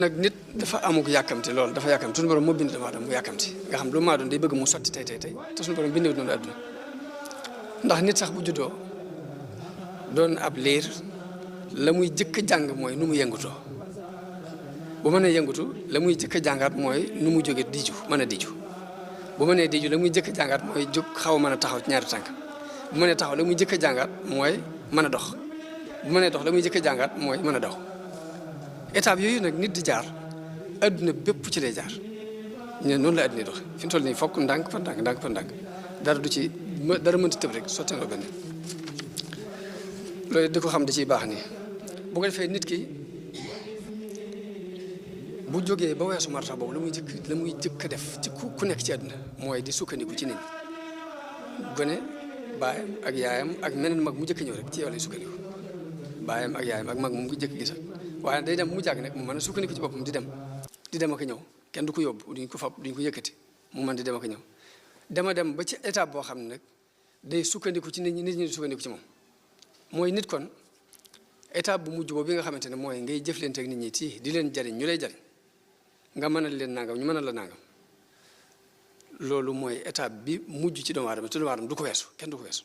nag nit dafa amuk yàkkamti loolu dafa yàkkamti suñu borom moo bind doomu aadama mu yàkkamti nga xam lu maa doon day bëgg mu sotti tey te suñu borom bindewut noonu àdduna ndax nit sax bu juddoo doon ab liir la muy jëkk jàng mooy nu mu yëngutoo bu mënee yëngutu la muy jëkk jàngaat mooy nu mu jóge diju mën a diju bu mënee diju la muy jëkk jàngaat mooy jóg xaw a mën a taxaw ci ñaari tànk bu mënee taxaw la muy jëkk jàngaat mooy mën a dox bu mënee dox la muy jëkk jàngaat mooy mën a daw étape yooyu nag nit di jaar adduna bépp ci lay jaar ñu ne noonu la adduna dox fi mu toll nii fokk ndànk fa ndànk dara du ci dara mënta tëb rek sotteeloo benn loolu di ko xam da ciy baax nii bu ko defee nit ki bu jógee ba weesu marta boobu la muy jëkk def ci ku nekk ci adduna mooy di sukkandiku ci nit ñi gone baayam ak yaayam ak meneen mag mu jëkk ñëw rek ci yow lay sukkandiku baayam ak yaayam ak mag moom ko jëkk gisa waaye day dem mu jàgg nag mu mën a sukkandiku ci boppam di dem ak ñëw kenn du ko yóbbu duñ ko fab duñ ko yëkkati mu mën di dem ak ñëw dem ba ci étape boo xam ne nag day sukkandiku ci nit ñi di sukkandiku ci moom mooy nit kon étape bu mujj boobu bi nga xamante ne mooy ngay jëflante ak nit ñi ci di leen jariñ ñu lay jariñ nga mënal leen nangam ñu mënal la nangam loolu mooy étape bi mujj ci doomu aadama te doomu aadama du ko weesu kenn du ko weesu